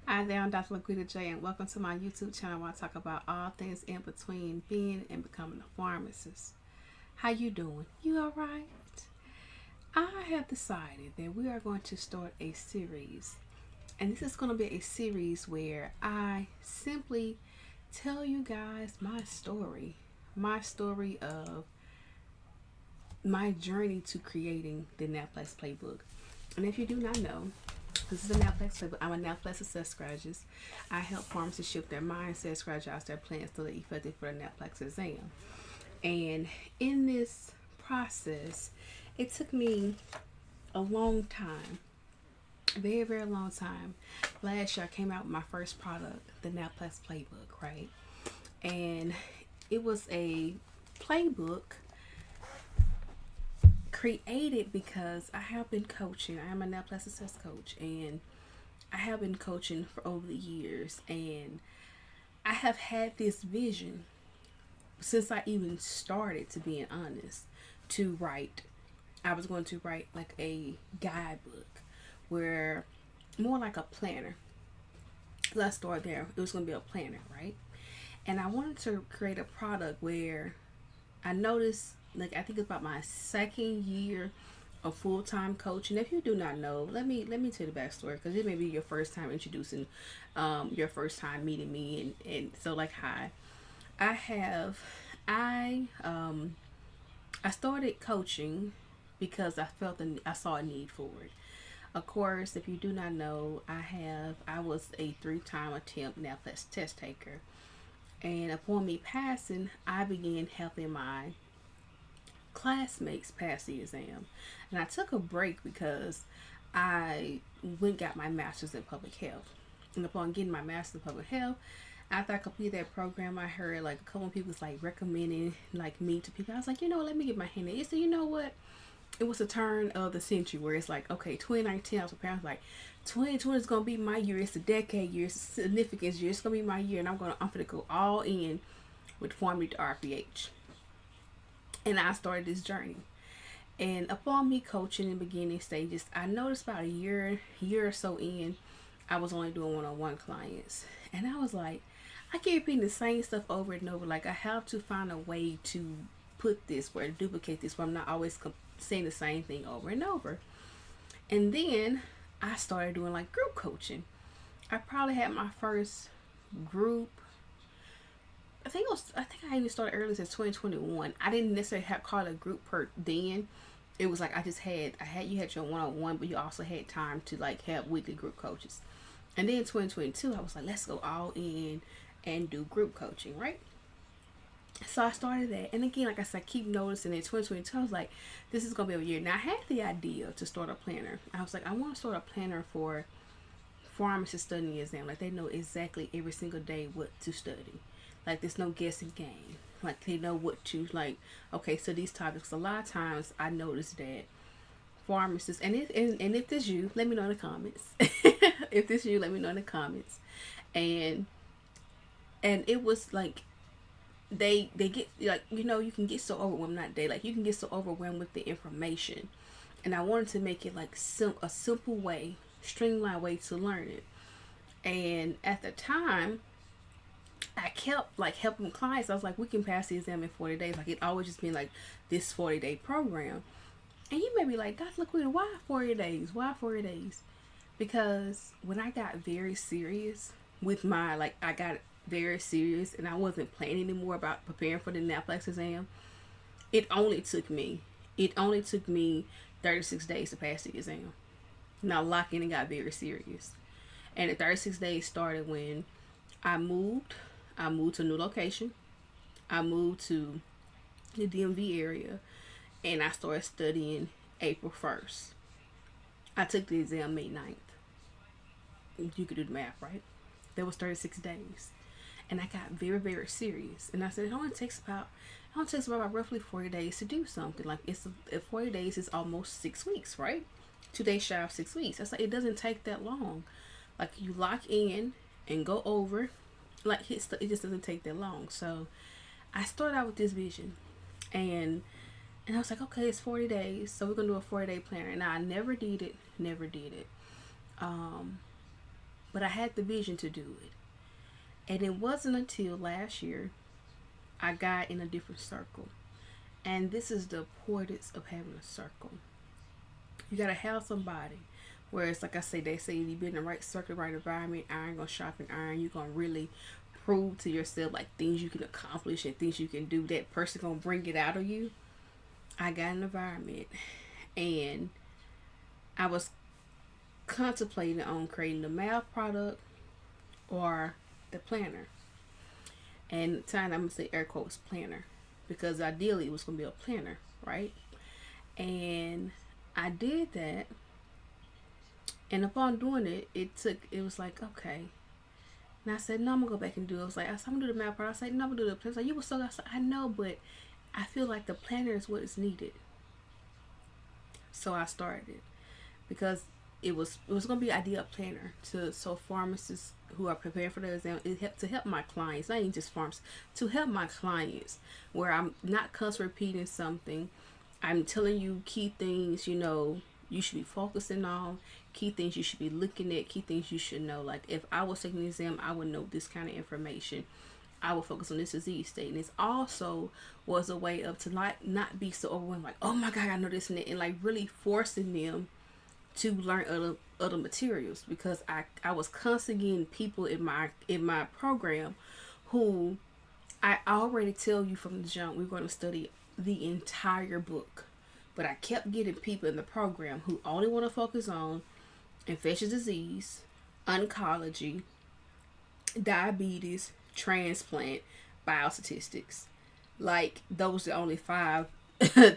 Hi there, I'm Dr. LaQuita J, and welcome to my YouTube channel where I talk about all things in between being and becoming a pharmacist. How you doing? You all right? I have decided that we are going to start a series, and this is going to be a series where I simply tell you guys my story of my journey to creating the Naplex Playbook. And if you do not know, this is a Naplex Playbook. I'm a Naplex Success Coach. I help pharmacists shift their mindset, strategize their plans so they're effective for the Naplex exam. And in this process, it took me a long time, a very, very long time. Last year, I came out with my first product, the Naplex Playbook, right? And it was a playbook created because I have been coaching. I am a Naplex Success Coach, and I have been coaching for over the years, and I have had this vision since I even started, to being honest, to write. I was going to write like a guidebook where more like a planner. Let's start there. It was going to be a planner, right? And I wanted to create a product where I noticed, like, I think it's about my second year of full time coaching. If you do not know, let me tell you the backstory, because it may be your first time introducing, your first time meeting me, and so like hi, I have I started coaching because I saw a need for it. Of course, if you do not know, I was a 3-time attempt Naplex test taker, and upon me passing, I began helping my classmates pass the exam. And I took a break because I went and got my master's in public health. And upon getting my master's in public health, after I completed that program, I heard like a couple of people was like recommending like me to people. I was like, let me get my hand in it. So you know what? It was the turn of the century where it's like, okay, 2019, I was preparing, like 2020 is gonna be my year. It's a decade year, it's a significance year. It's gonna be my year, and I'm gonna go all in with PharmD To RPh. And I started this journey. And upon me coaching in the beginning stages, I noticed about a year or so in, I was only doing one-on-one clients, and I was like, I keep repeating the same stuff over and over. Like, I have to find a way to put this where duplicate this, where I'm not always saying the same thing over and over. And then I started doing like group coaching. I probably had my first group. I think I even started early as 2021. I didn't necessarily have called a group per then. It was like you had your one-on-one, but you also had time to like have weekly group coaches. And then 2022, I was like, let's go all in and do group coaching, right? So I started that, and again, like I said, I keep noticing in 2022, I was like, this is gonna be a year. Now I had the idea to start a planner. I was like, I want to start a planner for pharmacists studying the exam. Like, they know exactly every single day what to study. Like, there's no guessing game. Like, they know what to, like, okay, so these topics. A lot of times I noticed that pharmacists, and if this you, let me know in the comments. If this you, let me know in the comments. And it was like they get, like, you can get so overwhelmed, not they, like, you can get so overwhelmed with the information. And I wanted to make it like a simple way, streamlined way to learn it. And at the time, I kept like helping clients. I was like, we can pass the exam in 40 days. Like, it always just been like this 40-day program. And you may be like, Dr. LaQuita, why 40 days? Why 40 days? Because when I got very serious with I got very serious, and I wasn't planning anymore about preparing for the Naplex exam. It only took me, it only took me 36 days to pass the exam. Now, lock in and got very serious. And the 36 days started when I moved. I moved to a new location. I moved to the DMV area, and I started studying April 1st. I took the exam May 9th. You could do the math, right? That was 36 days. And I got very, very serious. And I said, it only takes about roughly 40 days to do something. Like, 40 days is almost 6 weeks, right? 2 days shy of 6 weeks. I said, it doesn't take that long. Like, you lock in and go over. Like, it just doesn't take that long. So I started out with this vision. And I was like, okay, it's 40 days. So we're going to do a 40-day planner. And I never did it. Never did it. but I had the vision to do it. And it wasn't until last year I got in a different circle. And this is the importance of having a circle. You gotta have somebody where it's like I say, they say you be in the right circle, right environment, iron gonna sharpen iron. You're gonna really prove to yourself like things you can accomplish and things you can do. That person gonna bring it out of you. I got an environment, and I was contemplating on creating the math product or the planner. And at the time I'm gonna say air quotes planner, because ideally it was gonna be a planner, right? And I did that, and upon doing it, it was like, okay. And I said, no, I'm gonna go back and do it. I was like, I'm gonna do the math product. I said, no, I'm gonna do the planner. Like, you were so, I said, I know, but I feel like the planner is what is needed. So I started it because it was gonna be an ideal planner so pharmacists who are preparing for the exam, to help my clients, not even just pharmacists, to help my clients, where I'm not constantly repeating something. I'm telling you key things, you should be focusing on, key things you should be looking at, key things you should know. Like if I was taking the exam, I would know this kind of information. I would focus on this disease state. And it also was a way of to not be so overwhelmed, like, oh my God, I know this and that, and like really forcing them to learn other materials, because I was constantly getting people in my program who I already tell you from the jump we're going to study the entire book, but I kept getting people in the program who only want to focus on infectious disease, oncology, diabetes, transplant, biostatistics. Like those are the only 5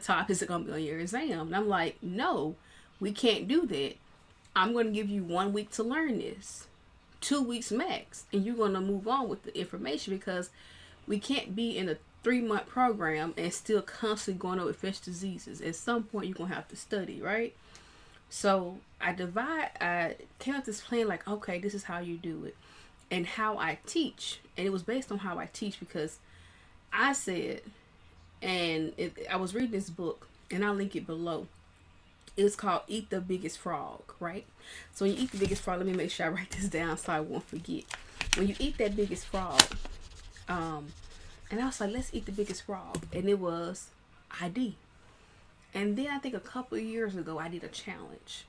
topics that are going to be on your exam. And I'm like, no, we can't do that. I'm going to give you 1 week to learn this, 2 weeks max, and you're going to move on with the information, because we can't be in a 3-month program and still constantly going over infectious diseases. At some point, you're going to have to study, right? So I came up with this plan, like, okay, this is how you do it and how I teach. And it was based on how I teach, because I said, I was reading this book, and I'll link it below. It's called Eat the Biggest Frog, right? So when you eat the biggest frog, let me make sure I write this down so I won't forget. When you eat that biggest frog, and I was like, let's eat the biggest frog. And it was ID. And then I think a couple of years ago, I did a challenge,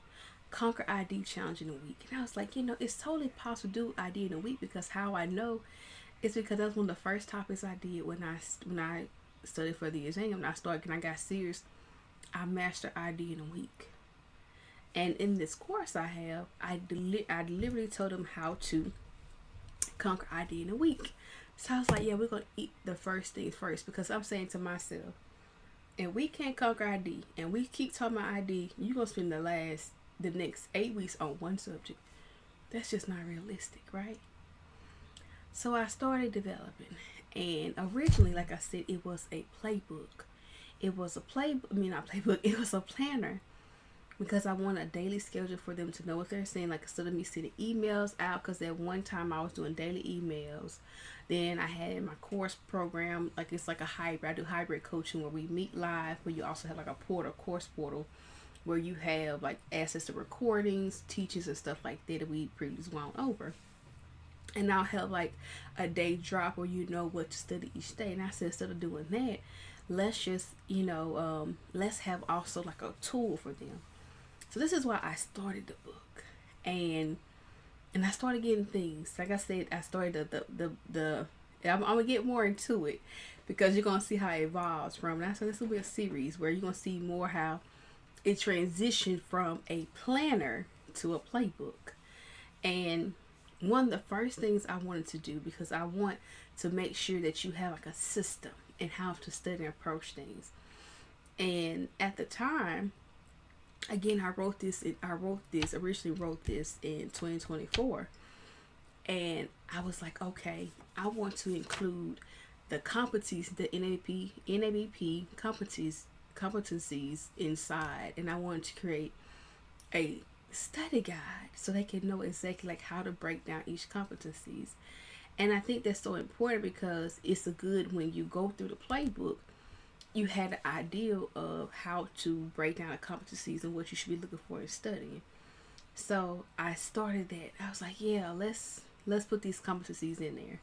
Conquer ID challenge in a week. And I was like, it's totally possible to do ID in a week, because how I know is because that's one of the first topics I did when I studied for the exam. When I got serious, I mastered ID in a week. And in this course I deliberately told them how to conquer ID in a week. So I was like, yeah, we're going to eat the first things first, because I'm saying to myself, if we can't conquer ID and we keep talking about ID, you're going to spend the next 8 weeks on one subject. That's just not realistic, right? So I started developing, and originally, like I said, it was a playbook. It was a it was a planner, because I want a daily schedule for them to know what they're saying. Like, instead of me sending emails out, because at one time I was doing daily emails. Then I had in my course program, like it's like a hybrid. I do hybrid coaching where we meet live, but you also have like a course portal, where you have like access to recordings, teachings, and stuff like that we previously went over. And I'll have like a day drop where you know what to study each day. And I said, instead of doing that, let's just, let's have also like a tool for them. So this is why I started the book. And I started getting things. Like I said, I started I'm going to get more into it, because you're going to see how it evolves from. And I said, this will be a series where you're going to see more how it transitioned from a planner to a playbook. And one of the first things I wanted to do, because I want to make sure that you have like a system in how to study and approach things. And at the time, again, I originally wrote this in 2024. And I was like, okay, I want to include the competencies, the NABP competencies inside. And I wanted to create a study guide so they can know exactly like how to break down each competencies. And I think that's so important, because it's a good, when you go through the playbook, you had an idea of how to break down the competencies and what you should be looking for in studying. So I started that. I was like, yeah, let's put these competencies in there.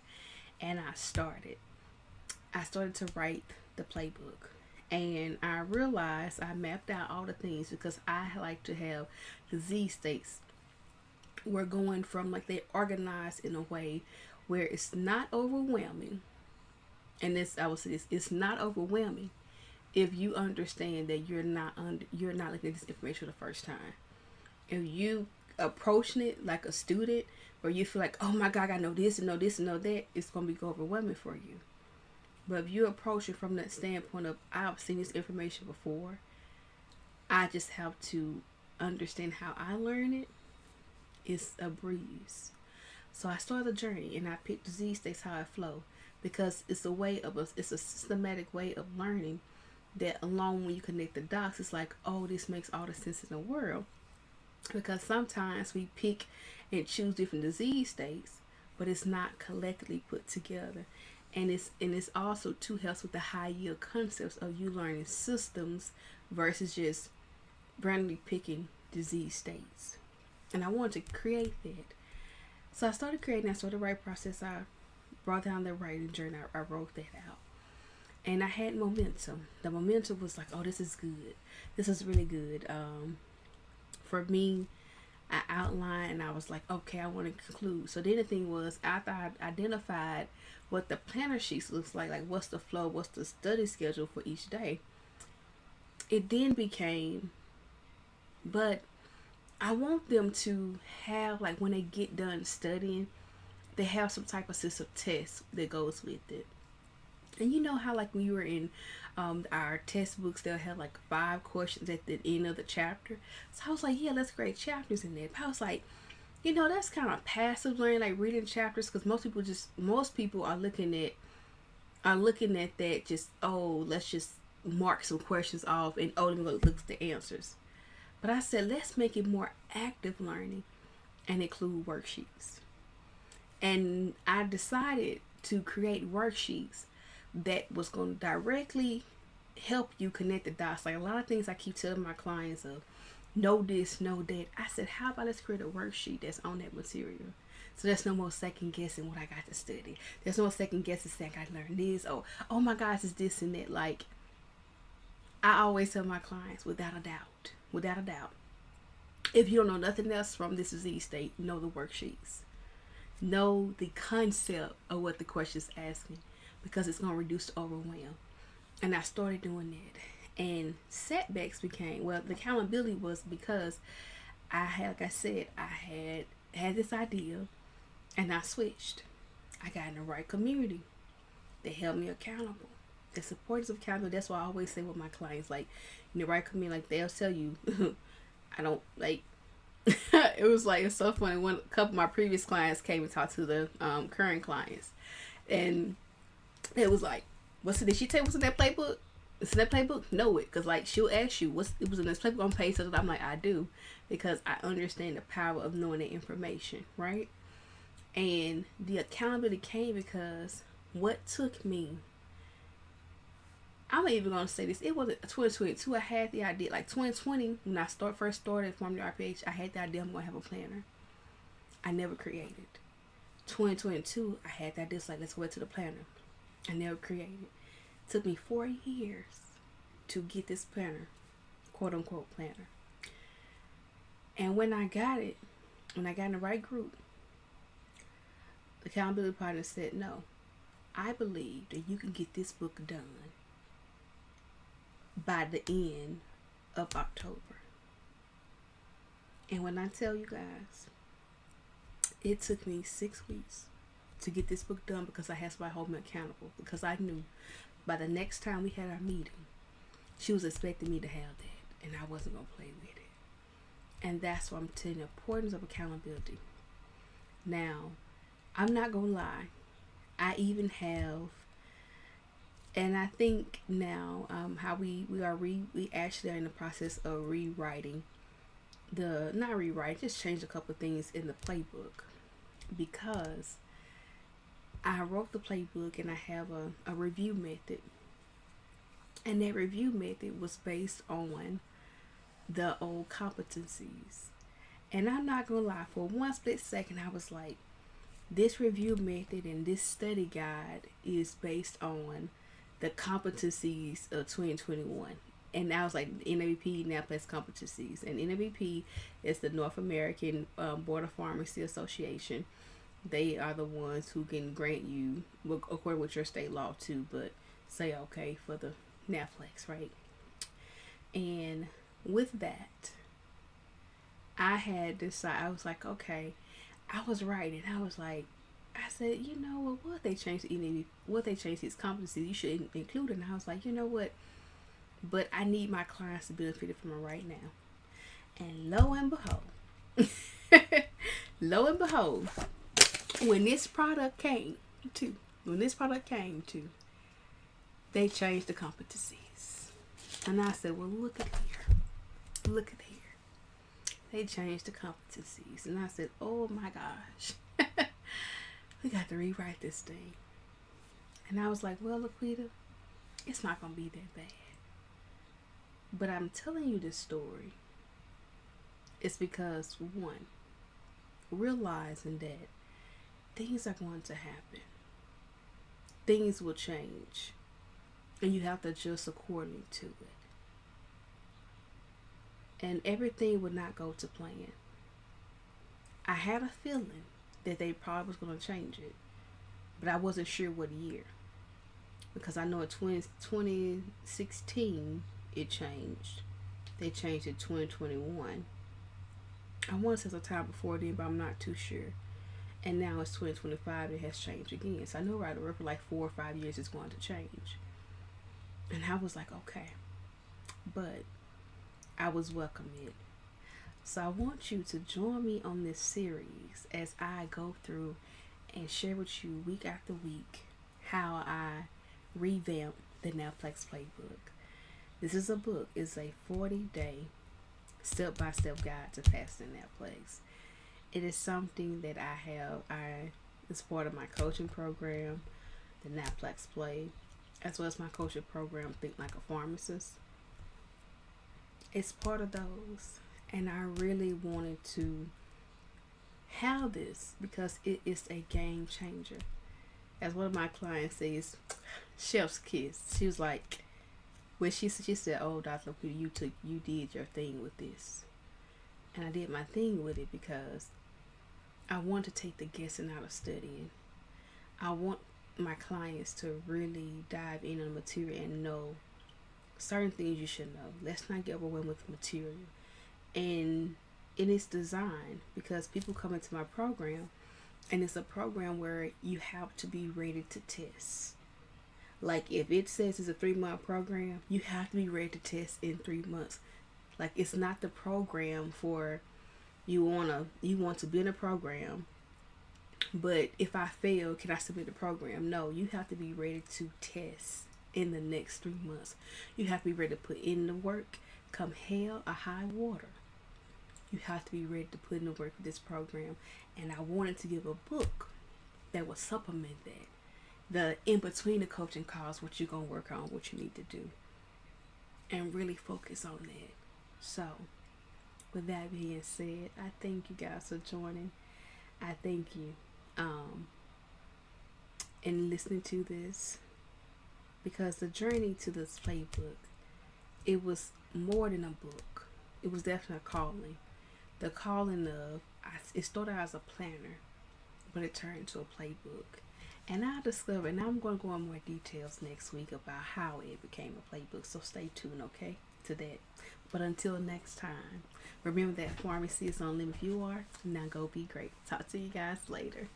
And I started to write the playbook. And I realized I mapped out all the things because I like to have disease states. We're going from like they're organized in a way where it's not overwhelming. And this, I would say this, it's not overwhelming if you understand that you're not looking at this information for the first time. If you approaching it like a student, or you feel like, oh my god, I gotta know this and know this and know that, it's gonna be overwhelming for you. But if you approach it from that standpoint of, I've seen this information before, I just have to understand how I learn it, it's a breeze. So I started the journey and I picked disease states, how I flow, because it's a way of it's a systematic way of learning that along when you connect the dots, it's like, oh, this makes all the sense in the world. Because sometimes we pick and choose different disease states, but it's not collectively put together. And it's also too helps with the high yield concepts of you learning systems versus just randomly picking disease states. And I wanted to create that. So I started creating. I started the writing process. I brought down the writing journey. I wrote that out. And I had momentum. The momentum was like, oh, this is good. This is really good. For me, I outlined and I was like, okay, I want to conclude. So then the thing was, after I identified what the planner sheets looks like what's the flow, what's the study schedule for each day, it then became, but I want them to have, like, when they get done studying, they have some type of system test that goes with it. And you know how, like, when you were in our test books, they'll have like 5 questions at the end of the chapter. So I was like, yeah, let's grade chapters in there. But I was like, that's kind of passive learning, like reading chapters, because most people are looking at that just, oh, let's just mark some questions off and, oh, let me look at the answers. But I said, let's make it more active learning and include worksheets. And I decided to create worksheets that was going to directly help you connect the dots. Like a lot of things I keep telling my clients of, know this, know that. I said, how about let's create a worksheet that's on that material? So there's no more second guessing what I got to study. There's no second guessing saying I got to learn this. Oh my gosh, it's this and that. Like, I always tell my clients, without a doubt, if you don't know nothing else from this disease state, know the worksheets. Know the concept of what the question's asking, because it's going to reduce the overwhelm. And I started doing that. And setbacks became, well, the accountability was because I had, like I said, I had this idea and I switched. I got in the right community. They held me accountable. The supporters of accountability, that's why I always say with my clients, like, in the right community, like, they'll tell you, I don't, like, it was like, it's so funny. A couple of my previous clients came and talked to the current clients. And it was like, did she tell you what's in that playbook? It's in that playbook? Know it. Because, like, she'll ask you, it was in this playbook on page, so I'm like, I do. Because I understand the power of knowing that information, right? And the accountability came because what took me, I'm even going to say this, it wasn't 2022, I had the idea, like 2020, when I first started PharmD To RPh, I had the idea I'm going to have a planner. I never created. 2022, I had that idea, like, let's go to the planner. I never created. It took me 4 years to get this planner, quote unquote planner. And when I got it, when I got in the right group, the accountability partner said, no, I believe that you can get this book done by the end of October. And when I tell you guys, it took me 6 weeks to get this book done, because I had somebody hold me accountable, because I knew by the next time we had our meeting, she was expecting me to have that, and I wasn't going to play with it. And that's why I'm telling you the importance of accountability. Now, I'm not going to lie, I even have, and I think now how we actually are in the process of rewriting just change a couple of things in the playbook, because I wrote the playbook and I have a review method, and that review method was based on the old competencies. And I'm not gonna lie, for one split second, I was like, this review method and this study guide is based on the competencies of 2021. And I was like, NABP, Naplex competencies. And NABP is the North American Board of Pharmacy Association. They are the ones who can grant you, according with your state law too, but say okay for the Naplex, right? And with that, I had decided, I was like, okay, I was right. And I was like, I said, you know what they changed what they changed his competencies, you should include it. And I was like, you know what? But I need my clients to benefit from it right now. And lo and behold, lo and behold, when this product came to, they changed the competencies. And I said, well, look at here. They changed the competencies. And I said, oh my gosh, we got to rewrite this thing. And I was like, well, LaQuita, it's not going to be that bad. But I'm telling you this story. It's because, one, realizing that things are going to happen. Things will change. And you have to adjust accordingly to it. And everything would not go to plan. I had a feeling that they probably was going to change it. But I wasn't sure what year. Because I know in 2016, it changed. They changed it 2021. I want to say some time before then, but I'm not too sure. And now it's 2025, it has changed again. So I know right away for like 4 or 5 years it's going to change. And I was like, okay. But I was welcoming it. So I want you to join me on this series as I go through and share with you week after week how I revamp the Naplex Playbook. This is a book. It's a 40-day step-by-step guide to fasting Naplex. It is something that it's part of my coaching program, the Naplex Play, as well as my coaching program, Think Like a Pharmacist. It's part of those. And I really wanted to have this because it is a game changer. As one of my clients says, chef's kiss. She was like, when she said, oh, Dr. LaQuita, you did your thing with this. And I did my thing with it because I want to take the guessing out of studying. I want my clients to really dive in on the material and know certain things you should know. Let's not get overwhelmed with material. And it is designed because people come into my program, and it's a program where you have to be ready to test. Like if it says it's a 3-month program, you have to be ready to test in 3 months. Like it's not the program for you want to be in a program, but if I fail, can I submit the program? No, you have to be ready to test in the next 3 months. You have to be ready to put in the work, come hell or high water. You have to be ready to put in the work for this program. And I wanted to give a book that would supplement that. The in between the coaching calls, what you're going to work on, what you need to do. And really focus on that. So, with that being said, I thank you guys for joining. I thank you in listening to this. Because the journey to this playbook, it was more than a book. It was definitely a calling. The calling of, it started out as a planner, but it turned into a playbook. And I discovered, and I'm going to go in more details next week about how it became a playbook. So stay tuned, okay, to that. But until next time, remember that pharmacy is on limit if you are. Now go be great. Talk to you guys later.